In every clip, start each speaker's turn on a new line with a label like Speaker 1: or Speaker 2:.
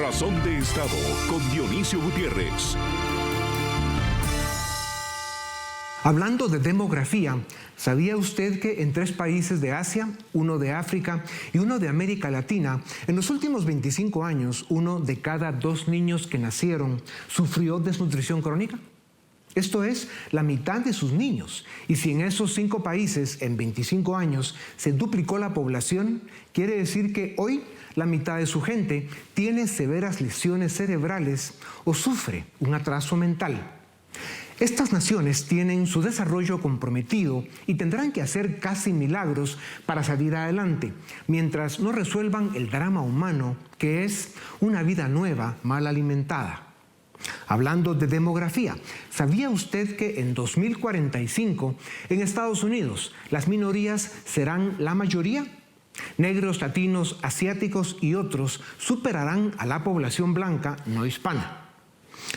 Speaker 1: Razón de Estado con Dionisio Gutiérrez.
Speaker 2: Hablando de demografía, ¿sabía usted que en 3 países de Asia, 1 de África y 1 de América Latina, en los últimos 25 años, 1 de cada 2 niños que nacieron sufrió desnutrición crónica? Esto es, la mitad de sus niños. Y si en esos 5 países, en 25 años, se duplicó la población, quiere decir que hoy la mitad de su gente tiene severas lesiones cerebrales o sufre un atraso mental. Estas naciones tienen su desarrollo comprometido y tendrán que hacer casi milagros para salir adelante, mientras no resuelvan el drama humano que es una vida nueva mal alimentada. Hablando de demografía, ¿sabía usted que en 2045 en Estados Unidos las minorías serán la mayoría? Negros, latinos, asiáticos y otros superarán a la población blanca no hispana.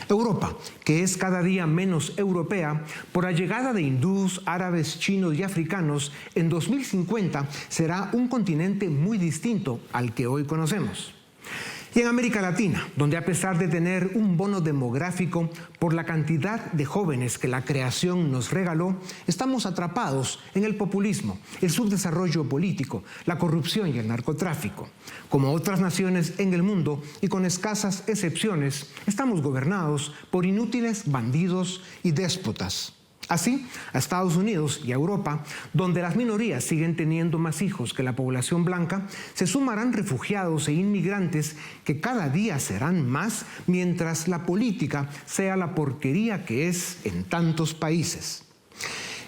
Speaker 2: Europa, que es cada día menos europea, por la llegada de hindús, árabes, chinos y africanos, en 2050 será un continente muy distinto al que hoy conocemos. Y en América Latina, donde a pesar de tener un bono demográfico por la cantidad de jóvenes que la creación nos regaló, estamos atrapados en el populismo, el subdesarrollo político, la corrupción y el narcotráfico. Como otras naciones en el mundo, y con escasas excepciones, estamos gobernados por inútiles bandidos y déspotas. Así, a Estados Unidos y a Europa, donde las minorías siguen teniendo más hijos que la población blanca, se sumarán refugiados e inmigrantes que cada día serán más, mientras la política sea la porquería que es en tantos países.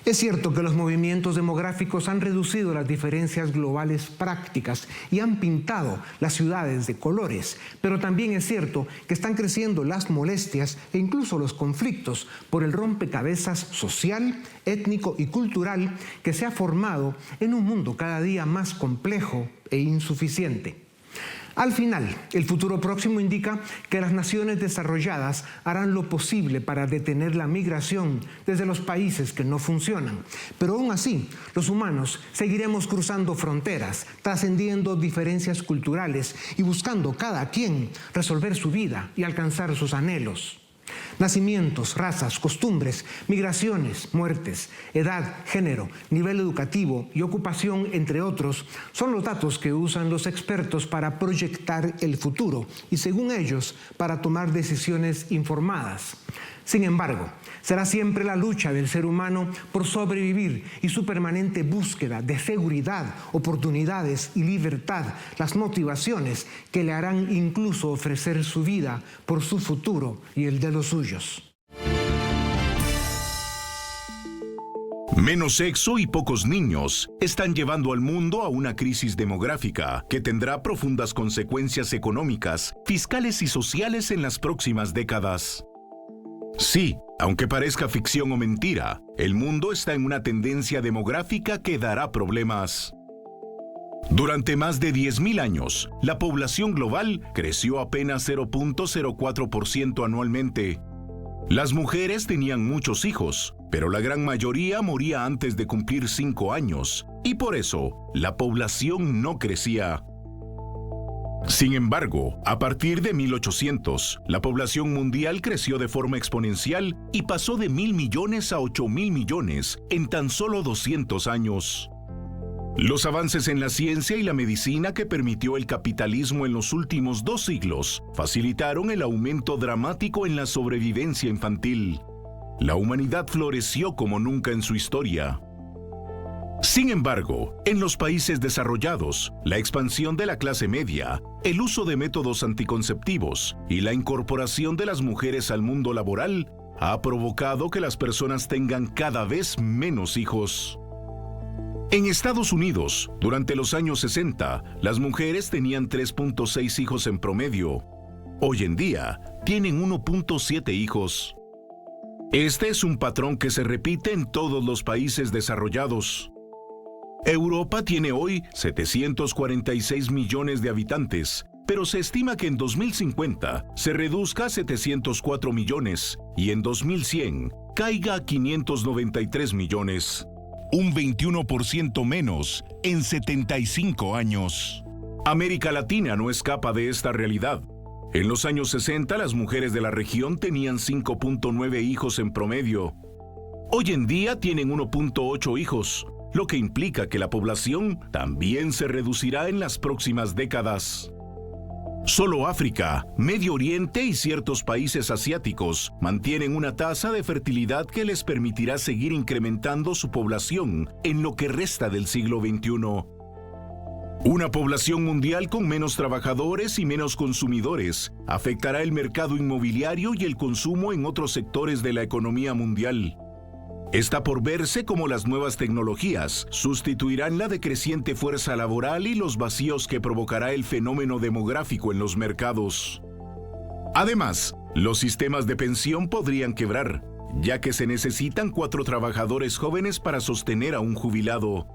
Speaker 2: Es cierto que los movimientos demográficos han reducido las diferencias globales prácticas y han pintado las ciudades de colores, pero también es cierto que están creciendo las molestias e incluso los conflictos por el rompecabezas social, étnico y cultural que se ha formado en un mundo cada día más complejo e insuficiente. Al final, el futuro próximo indica que las naciones desarrolladas harán lo posible para detener la migración desde los países que no funcionan. Pero aún así, los humanos seguiremos cruzando fronteras, trascendiendo diferencias culturales y buscando cada quien resolver su vida y alcanzar sus anhelos. Nacimientos, razas, costumbres, migraciones, muertes, edad, género, nivel educativo y ocupación, entre otros, son los datos que usan los expertos para proyectar el futuro y, según ellos, para tomar decisiones informadas. Sin embargo, será siempre la lucha del ser humano por sobrevivir y su permanente búsqueda de seguridad, oportunidades y libertad las motivaciones que le harán incluso ofrecer su vida por su futuro y el de los suyos.
Speaker 1: Menos sexo y pocos niños están llevando al mundo a una crisis demográfica que tendrá profundas consecuencias económicas, fiscales y sociales en las próximas décadas. Sí, aunque parezca ficción o mentira, el mundo está en una tendencia demográfica que dará problemas. Durante más de 10.000 años, la población global creció apenas 0.04% anualmente. Las mujeres tenían muchos hijos, pero la gran mayoría moría antes de cumplir 5 años, y por eso la población no crecía. Sin embargo, a partir de 1800, la población mundial creció de forma exponencial y pasó de 1.000 millones a 8.000 millones en tan solo 200 años. Los avances en la ciencia y la medicina que permitió el capitalismo en los últimos 2 siglos facilitaron el aumento dramático en la sobrevivencia infantil. La humanidad floreció como nunca en su historia. Sin embargo, en los países desarrollados, la expansión de la clase media, el uso de métodos anticonceptivos y la incorporación de las mujeres al mundo laboral ha provocado que las personas tengan cada vez menos hijos. En Estados Unidos, durante los años 60, las mujeres tenían 3.6 hijos en promedio. Hoy en día, tienen 1.7 hijos. Este es un patrón que se repite en todos los países desarrollados. Europa tiene hoy 746 millones de habitantes, pero se estima que en 2050 se reduzca a 704 millones y en 2100 caiga a 593 millones. Un 21% menos en 75 años. América Latina no escapa de esta realidad. En los años 60, las mujeres de la región tenían 5.9 hijos en promedio. Hoy en día tienen 1.8 hijos, lo que implica que la población también se reducirá en las próximas décadas. Solo África, Medio Oriente y ciertos países asiáticos mantienen una tasa de fertilidad que les permitirá seguir incrementando su población en lo que resta del siglo XXI. Una población mundial con menos trabajadores y menos consumidores afectará el mercado inmobiliario y el consumo en otros sectores de la economía mundial. Está por verse cómo las nuevas tecnologías sustituirán la decreciente fuerza laboral y los vacíos que provocará el fenómeno demográfico en los mercados. Además, los sistemas de pensión podrían quebrar, ya que se necesitan 4 trabajadores jóvenes para sostener a un jubilado.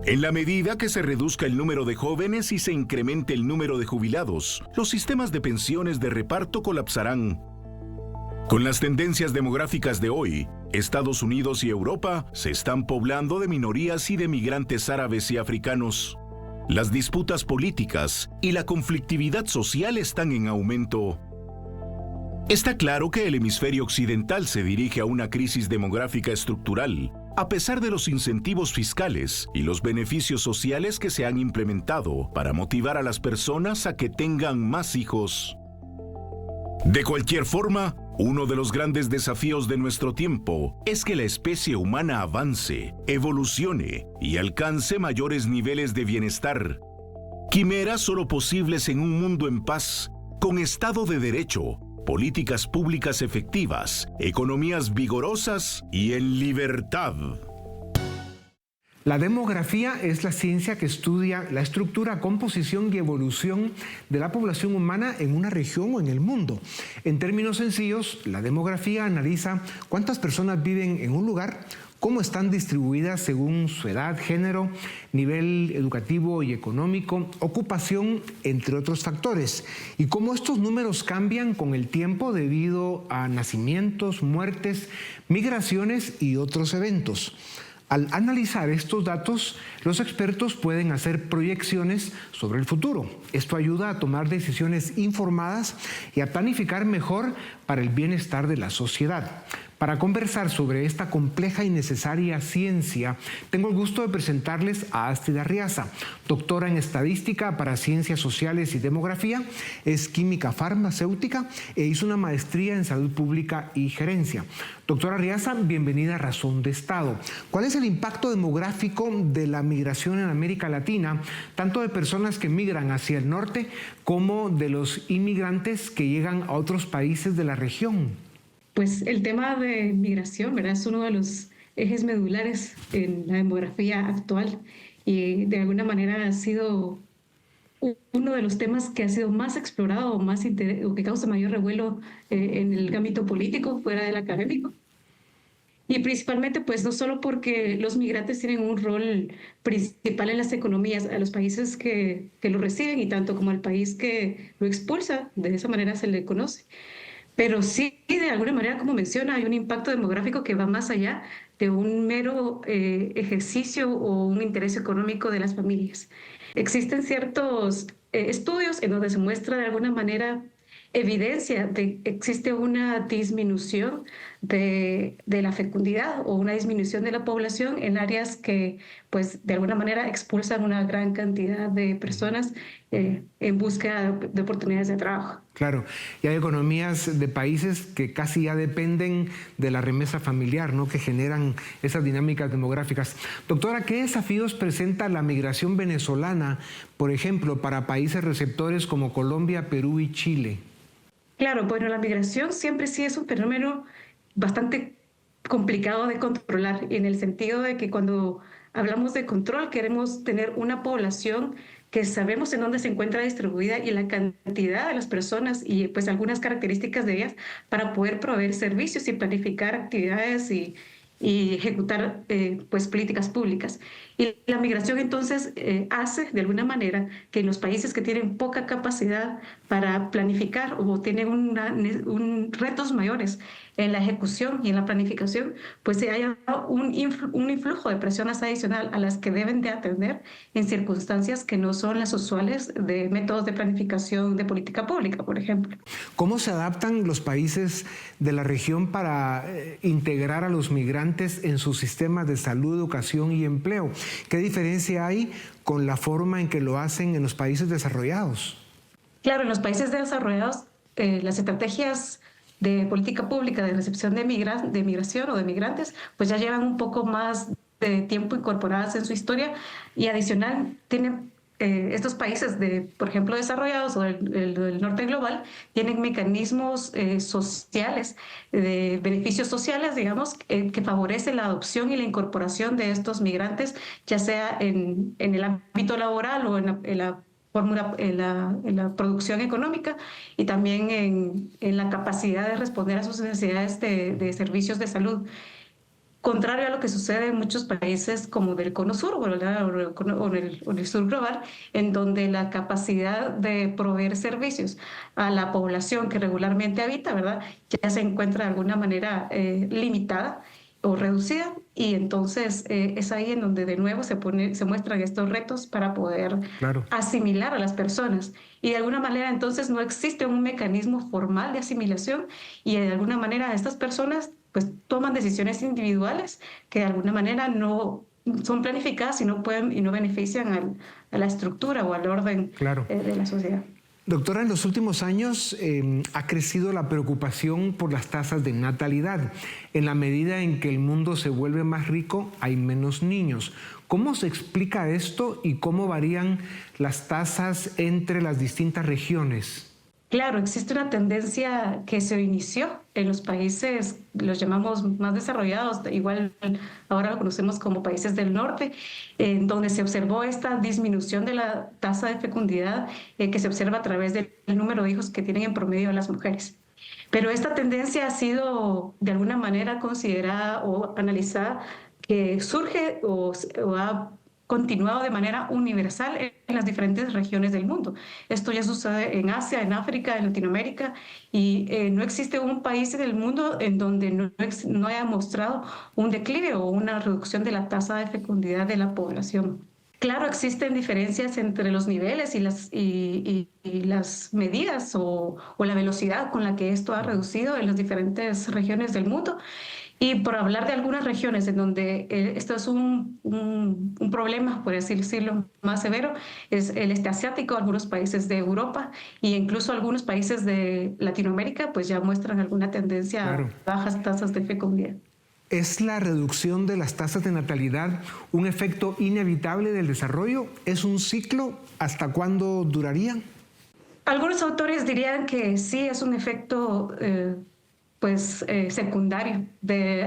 Speaker 1: En la medida que se reduzca el número de jóvenes y se incremente el número de jubilados, los sistemas de pensiones de reparto colapsarán. Con las tendencias demográficas de hoy, Estados Unidos y Europa se están poblando de minorías y de migrantes árabes y africanos. Las disputas políticas y la conflictividad social están en aumento. Está claro que el hemisferio occidental se dirige a una crisis demográfica estructural, a pesar de los incentivos fiscales y los beneficios sociales que se han implementado para motivar a las personas a que tengan más hijos. De cualquier forma, uno de los grandes desafíos de nuestro tiempo es que la especie humana avance, evolucione y alcance mayores niveles de bienestar. Quimeras solo posibles en un mundo en paz, con Estado de Derecho, políticas públicas efectivas, economías vigorosas y en libertad.
Speaker 2: La demografía es la ciencia que estudia la estructura, composición y evolución de la población humana en una región o en el mundo. En términos sencillos, la demografía analiza cuántas personas viven en un lugar, cómo están distribuidas según su edad, género, nivel educativo y económico, ocupación, entre otros factores, y cómo estos números cambian con el tiempo debido a nacimientos, muertes, migraciones y otros eventos. Al analizar estos datos, los expertos pueden hacer proyecciones sobre el futuro. Esto ayuda a tomar decisiones informadas y a planificar mejor para el bienestar de la sociedad. Para conversar sobre esta compleja y necesaria ciencia, tengo el gusto de presentarles a Astrid Arriaza, doctora en Estadística para Ciencias Sociales y Demografía, es química farmacéutica e hizo una maestría en Salud Pública y Gerencia. Doctora Arriaza, bienvenida a Razón de Estado. ¿Cuál es el impacto demográfico de la migración en América Latina, tanto de personas que migran hacia el norte como de los inmigrantes que llegan a otros países de la región?
Speaker 3: Pues el tema de migración, ¿verdad? Es uno de los ejes medulares en la demografía actual y de alguna manera ha sido uno de los temas que ha sido más explorado o que causa mayor revuelo en el ámbito político fuera del académico. Y principalmente, pues no solo porque los migrantes tienen un rol principal en las economías, a los países que lo reciben y tanto como al país que lo expulsa, de esa manera se le conoce. Pero sí, de alguna manera, como menciona, hay un impacto demográfico que va más allá de un mero ejercicio o un interés económico de las familias. Existen ciertos estudios en donde se muestra de alguna manera evidencia de que existe una disminución de la fecundidad o una disminución de la población en áreas que, pues, de alguna manera expulsan una gran cantidad de personas en búsqueda de oportunidades de trabajo.
Speaker 2: Claro, y hay economías de países que casi ya dependen de la remesa familiar, ¿no?, que generan esas dinámicas demográficas. Doctora, ¿qué desafíos presenta la migración venezolana, por ejemplo, para países receptores como Colombia, Perú y Chile?
Speaker 3: Claro, bueno, la migración siempre sí es un fenómeno bastante complicado de controlar, en el sentido de que cuando hablamos de control queremos tener una población que sabemos en dónde se encuentra distribuida y la cantidad de las personas y pues algunas características de ellas para poder proveer servicios y planificar actividades y ejecutar pues políticas públicas. Y la migración entonces hace de alguna manera que en los países que tienen poca capacidad para planificar o tienen retos mayores en la ejecución y en la planificación, pues se haya un influjo de presiones adicional a las que deben de atender en circunstancias que no son las usuales de métodos de planificación de política pública, por ejemplo.
Speaker 2: ¿Cómo se adaptan los países de la región para integrar a los migrantes en sus sistemas de salud, educación y empleo? ¿Qué diferencia hay con la forma en que lo hacen en los países desarrollados?
Speaker 3: Claro, en los países desarrollados, las estrategias de política pública de recepción de migración o de migrantes, pues ya llevan un poco más de tiempo incorporadas en su historia y adicional tienen estos países, por ejemplo, desarrollados o del norte global, tienen mecanismos sociales, de beneficios sociales, digamos, que favorecen la adopción y la incorporación de estos migrantes, ya sea en el ámbito laboral o en la producción económica y también en la capacidad de responder a sus necesidades de servicios de salud. Contrario a lo que sucede en muchos países como del Cono Sur o en el sur global, en donde la capacidad de proveer servicios a la población que regularmente habita, ¿verdad?, ya se encuentra de alguna manera limitada o reducida, y entonces es ahí en donde de nuevo se muestran estos retos para poder asimilar a las personas. Y de alguna manera entonces no existe un mecanismo formal de asimilación y de alguna manera estas personas pues toman decisiones individuales que de alguna manera no son planificadas y no benefician a la estructura o al orden de la sociedad.
Speaker 2: Doctora, en los últimos años ha crecido la preocupación por las tasas de natalidad. En la medida en que el mundo se vuelve más rico, hay menos niños. ¿Cómo se explica esto y cómo varían las tasas entre las distintas regiones?
Speaker 3: Claro, existe una tendencia que se inició en los países, los llamamos más desarrollados, igual ahora lo conocemos como países del norte, en donde se observó esta disminución de la tasa de fecundidad que se observa a través del número de hijos que tienen en promedio las mujeres. Pero esta tendencia ha sido de alguna manera considerada o analizada que surge o ha continuado de manera universal en las diferentes regiones del mundo. Esto ya sucede en Asia, en África, en Latinoamérica, y no existe un país en el mundo en donde no haya mostrado un declive o una reducción de la tasa de fecundidad de la población. Claro, existen diferencias entre los niveles y las medidas o la velocidad con la que esto ha reducido en las diferentes regiones del mundo. Y por hablar de algunas regiones en donde esto es un problema, por así decirlo, más severo, es el este asiático, algunos países de Europa e incluso algunos países de Latinoamérica, pues ya muestran alguna tendencia a bajas tasas de fecundidad.
Speaker 2: ¿Es la reducción de las tasas de natalidad un efecto inevitable del desarrollo? ¿Es un ciclo? ¿Hasta cuándo duraría?
Speaker 3: Algunos autores dirían que sí es un efecto secundario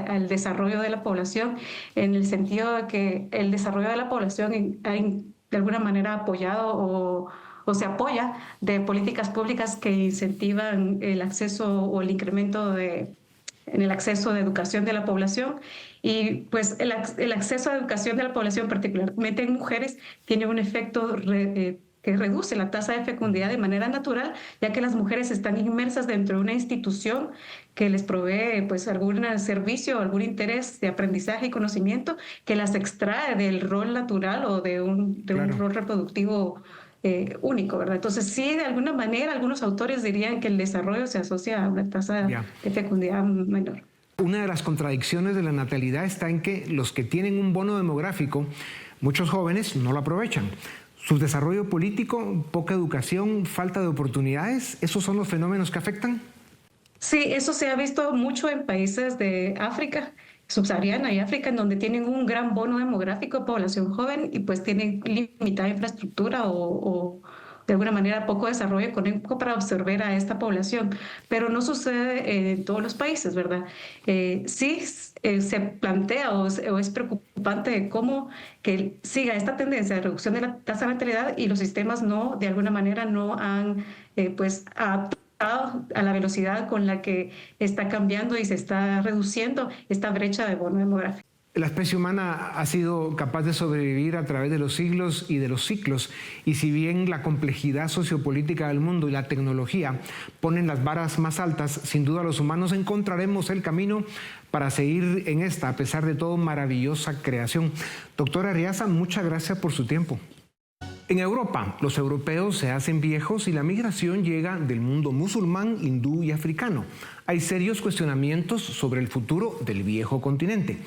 Speaker 3: al desarrollo de la población, en el sentido de que el desarrollo de la población ha de alguna manera apoyado o se apoya de políticas públicas que incentivan el acceso o el incremento en el acceso de educación de la población. Y pues el acceso a educación de la población, particularmente en mujeres, tiene un efecto que reduce la tasa de fecundidad de manera natural, ya que las mujeres están inmersas dentro de una institución que les provee pues algún servicio, algún interés de aprendizaje y conocimiento que las extrae del rol natural o de un rol reproductivo único, ¿verdad? Entonces sí, de alguna manera algunos autores dirían que el desarrollo se asocia a una tasa de fecundidad menor.
Speaker 2: Una de las contradicciones de la natalidad está en que los que tienen un bono demográfico, muchos jóvenes no lo aprovechan. Subdesarrollo político, poca educación, falta de oportunidades, ¿esos son los fenómenos que afectan?
Speaker 3: Sí, eso se ha visto mucho en países de África subsahariana y África, en donde tienen un gran bono demográfico de población joven y pues tienen limitada infraestructura o de alguna manera poco desarrollo económico para absorber a esta población, pero no sucede en todos los países, ¿verdad? Sí se plantea o es preocupante cómo que siga esta tendencia de reducción de la tasa de natalidad y los sistemas de alguna manera no han adaptado a la velocidad con la que está cambiando y se está reduciendo esta brecha de bono demográfico.
Speaker 2: La especie humana ha sido capaz de sobrevivir a través de los siglos y de los ciclos, y si bien la complejidad sociopolítica del mundo y la tecnología ponen las varas más altas, sin duda los humanos encontraremos el camino para seguir en esta, a pesar de todo, maravillosa creación. Doctora Arriaza, muchas gracias por su tiempo. En Europa, los europeos se hacen viejos y la migración llega del mundo musulmán, hindú y africano. Hay serios cuestionamientos sobre el futuro del viejo continente.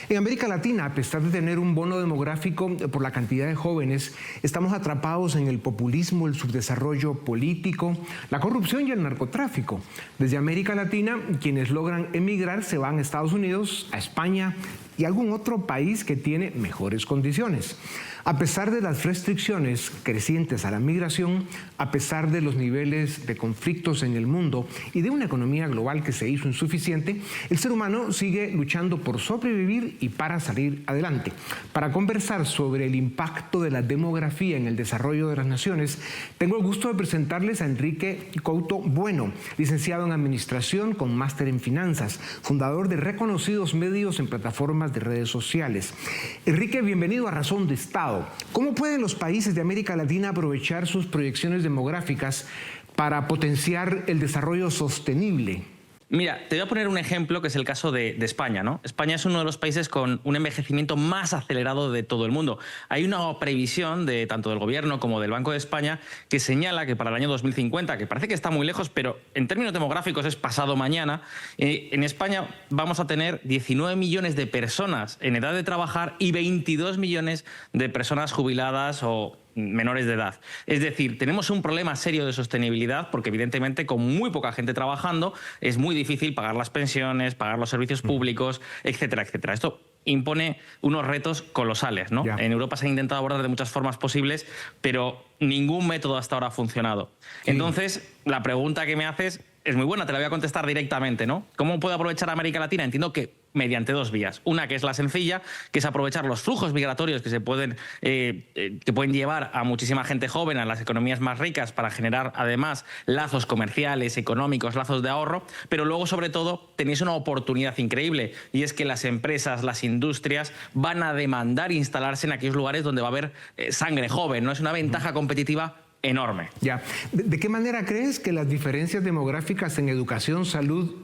Speaker 2: En América Latina, a pesar de tener un bono demográfico por la cantidad de jóvenes, estamos atrapados en el populismo, el subdesarrollo político, la corrupción y el narcotráfico. Desde América Latina, quienes logran emigrar se van a Estados Unidos, a España y a algún otro país que tiene mejores condiciones. A pesar de las restricciones crecientes a la migración, a pesar de los niveles de conflictos en el mundo y de una economía global que se hizo insuficiente, el ser humano sigue luchando por sobrevivir y para salir adelante. Para conversar sobre el impacto de la demografía en el desarrollo de las naciones, tengo el gusto de presentarles a Enrique Couto Bueno, licenciado en Administración con máster en Finanzas, fundador de reconocidos medios en plataformas de redes sociales. Enrique, bienvenido a Razón de Estado. ¿Cómo pueden los países de América Latina aprovechar sus proyecciones demográficas para potenciar el desarrollo sostenible?
Speaker 4: Mira, te voy a poner un ejemplo que es el caso de España, ¿no? España es uno de los países con un envejecimiento más acelerado de todo el mundo. Hay una previsión de tanto del Gobierno como del Banco de España que señala que para el año 2050, que parece que está muy lejos, pero en términos demográficos es pasado mañana, en España vamos a tener 19 millones de personas en edad de trabajar y 22 millones de personas jubiladas o menores de edad. Es decir, tenemos un problema serio de sostenibilidad porque evidentemente con muy poca gente trabajando es muy difícil pagar las pensiones, pagar los servicios públicos, etcétera, etcétera. Esto impone unos retos colosales, ¿no? En Europa se ha intentado abordar de muchas formas posibles, pero ningún método hasta ahora ha funcionado. Entonces, la pregunta que me haces es muy buena, te la voy a contestar directamente, ¿no? ¿Cómo puede aprovechar América Latina? Entiendo que mediante dos vías. Una que es la sencilla, que es aprovechar los flujos migratorios que pueden llevar a muchísima gente joven a las economías más ricas para generar además lazos comerciales, económicos, lazos de ahorro, pero luego sobre todo tenéis una oportunidad increíble y es que las empresas, las industrias van a demandar instalarse en aquellos lugares donde va a haber sangre joven, ¿no? Es una ventaja competitiva enorme.
Speaker 2: Ya. ¿De qué manera crees que las diferencias demográficas en educación, salud,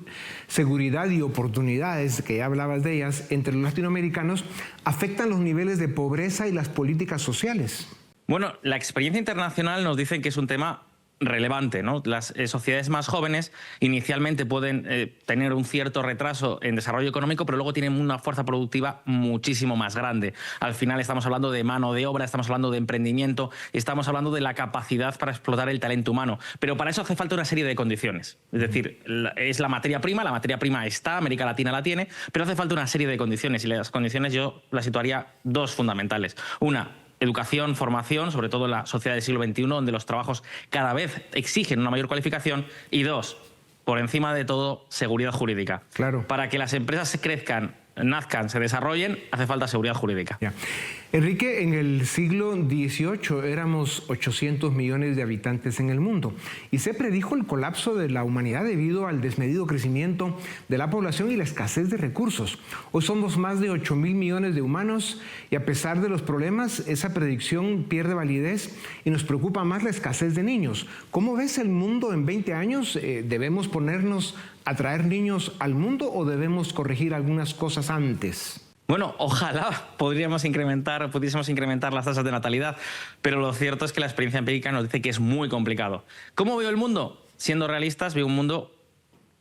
Speaker 2: seguridad y oportunidades, que ya hablabas de ellas, entre los latinoamericanos, afectan los niveles de pobreza y las políticas sociales?
Speaker 4: Bueno, la experiencia internacional nos dice que es un tema relevante, ¿no? Las sociedades más jóvenes inicialmente pueden tener un cierto retraso en desarrollo económico, pero luego tienen una fuerza productiva muchísimo más grande. Al final estamos hablando de mano de obra, estamos hablando de emprendimiento, estamos hablando de la capacidad para explotar el talento humano. Pero para eso hace falta una serie de condiciones. Es decir, es la materia prima está, América Latina la tiene, pero hace falta una serie de condiciones y las condiciones yo las situaría dos fundamentales. Una, educación, formación, sobre todo en la sociedad del siglo XXI, donde los trabajos cada vez exigen una mayor cualificación. Y dos, por encima de todo, seguridad jurídica.
Speaker 2: Claro.
Speaker 4: Para que las empresas crezcan, nazcan, se desarrollen, hace falta seguridad jurídica.
Speaker 2: Ya. Enrique, en el siglo XVIII éramos 800 millones de habitantes en el mundo y se predijo el colapso de la humanidad debido al desmedido crecimiento de la población y la escasez de recursos. Hoy somos más de 8.000 millones de humanos y a pesar de los problemas, esa predicción pierde validez y nos preocupa más la escasez de niños. ¿Cómo ves el mundo en 20 años? ¿Debemos ponernos a traer niños al mundo o debemos corregir algunas cosas antes?
Speaker 4: Bueno, ojalá pudiésemos incrementar las tasas de natalidad, pero lo cierto es que la experiencia empírica nos dice que es muy complicado. ¿Cómo veo el mundo? Siendo realistas, veo un mundo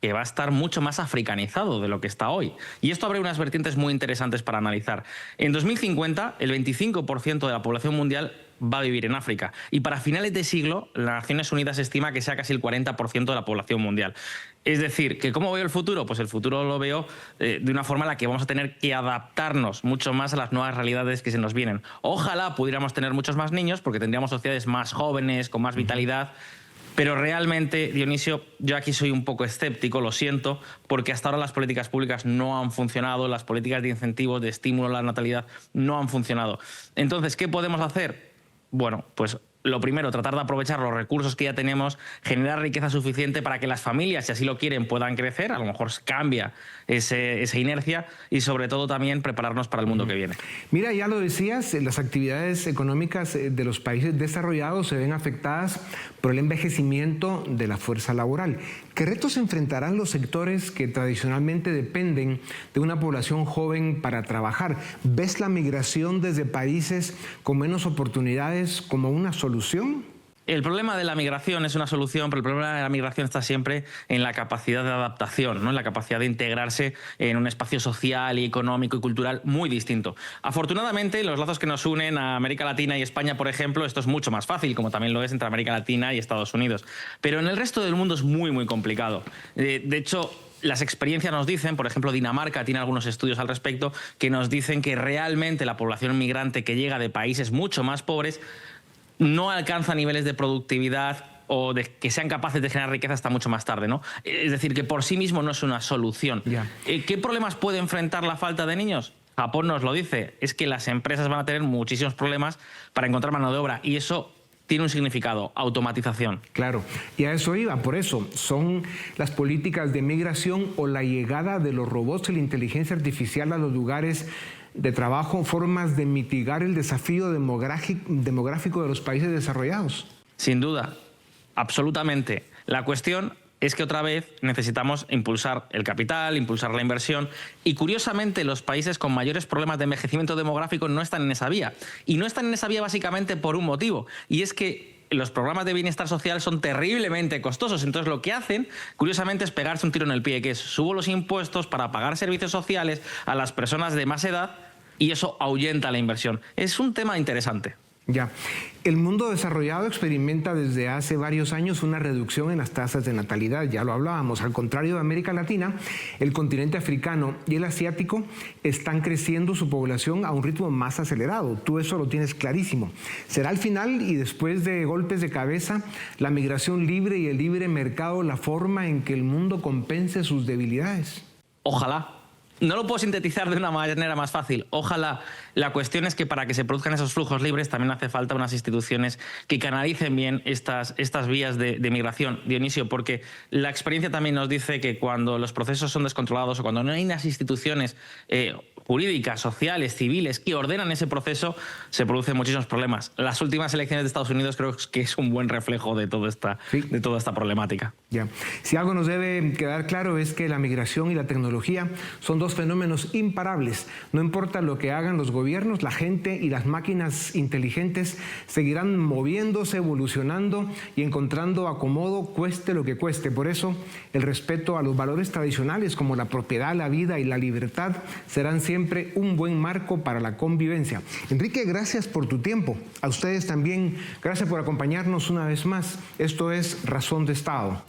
Speaker 4: que va a estar mucho más africanizado de lo que está hoy. Y esto abre unas vertientes muy interesantes para analizar. En 2050, el 25% de la población mundial va a vivir en África. Y para finales de siglo, las Naciones Unidas estima que sea casi el 40% de la población mundial. Es decir, que ¿cómo veo el futuro? Pues el futuro lo veo de una forma en la que vamos a tener que adaptarnos mucho más a las nuevas realidades que se nos vienen. Ojalá pudiéramos tener muchos más niños porque tendríamos sociedades más jóvenes, con más vitalidad. Pero realmente, Dionisio, yo aquí soy un poco escéptico, lo siento, porque hasta ahora las políticas públicas no han funcionado, las políticas de incentivos, de estímulo a la natalidad no han funcionado. Entonces, ¿qué podemos hacer? Bueno, pues lo primero, tratar de aprovechar los recursos que ya tenemos, generar riqueza suficiente para que las familias, si así lo quieren, puedan crecer. A lo mejor cambia esa inercia y, sobre todo, también prepararnos para el mundo que viene.
Speaker 2: Mira, ya lo decías, las actividades económicas de los países desarrollados se ven afectadas por el envejecimiento de la fuerza laboral. ¿Qué retos enfrentarán los sectores que tradicionalmente dependen de una población joven para trabajar? ¿Ves la migración desde países con menos oportunidades como una solución?
Speaker 4: El problema de la migración es una solución, pero el problema de la migración está siempre en la capacidad de adaptación, ¿no? En la capacidad de integrarse en un espacio social y económico y cultural muy distinto. Afortunadamente, los lazos que nos unen a América Latina y España, por ejemplo, esto es mucho más fácil, como también lo es entre América Latina y Estados Unidos. Pero en el resto del mundo es muy, muy complicado. De hecho, las experiencias nos dicen, por ejemplo, Dinamarca tiene algunos estudios al respecto, que nos dicen que realmente la población migrante que llega de países mucho más pobres no alcanza niveles de productividad o de que sean capaces de generar riqueza hasta mucho más tarde, ¿no? Es decir, que por sí mismo no es una solución. ¿Qué problemas puede enfrentar la falta de niños? Japón nos lo dice, es que las empresas van a tener muchísimos problemas para encontrar mano de obra y eso tiene un significado, automatización.
Speaker 2: Claro, y a eso iba, por eso son las políticas de migración o la llegada de los robots y la inteligencia artificial a los lugares de trabajo, formas de mitigar el desafío demográfico de los países desarrollados.
Speaker 4: Sin duda, absolutamente. La cuestión es que otra vez necesitamos impulsar el capital, impulsar la inversión y, curiosamente, los países con mayores problemas de envejecimiento demográfico no están en esa vía. Y no están en esa vía básicamente por un motivo, y es que los programas de bienestar social son terriblemente costosos. Entonces lo que hacen, curiosamente, es pegarse un tiro en el pie, que es subo los impuestos para pagar servicios sociales a las personas de más edad y eso ahuyenta la inversión. Es un tema interesante.
Speaker 2: Ya. El mundo desarrollado experimenta desde hace varios años una reducción en las tasas de natalidad, ya lo hablábamos. Al contrario de América Latina, el continente africano y el asiático están creciendo su población a un ritmo más acelerado. Tú eso lo tienes clarísimo. ¿Será al final y después de golpes de cabeza la migración libre y el libre mercado la forma en que el mundo compense sus debilidades?
Speaker 4: Ojalá. No lo puedo sintetizar de una manera más fácil. Ojalá. La cuestión es que para que se produzcan esos flujos libres también hace falta unas instituciones que canalicen bien estas vías de migración, Dionisio, porque la experiencia también nos dice que cuando los procesos son descontrolados o cuando no hay unas instituciones jurídicas, sociales, civiles que ordenan ese proceso, se producen muchísimos problemas. Las últimas elecciones de Estados Unidos creo que es un buen reflejo de toda esta problemática.
Speaker 2: Ya. Si algo nos debe quedar claro es que la migración y la tecnología son dos fenómenos imparables. No importa lo que hagan los gobiernos, la gente y las máquinas inteligentes seguirán moviéndose, evolucionando y encontrando acomodo, cueste lo que cueste. Por eso, el respeto a los valores tradicionales como la propiedad, la vida y la libertad serán siempre un buen marco para la convivencia. Enrique, gracias por tu tiempo. A ustedes también, gracias por acompañarnos una vez más. Esto es Razón de Estado.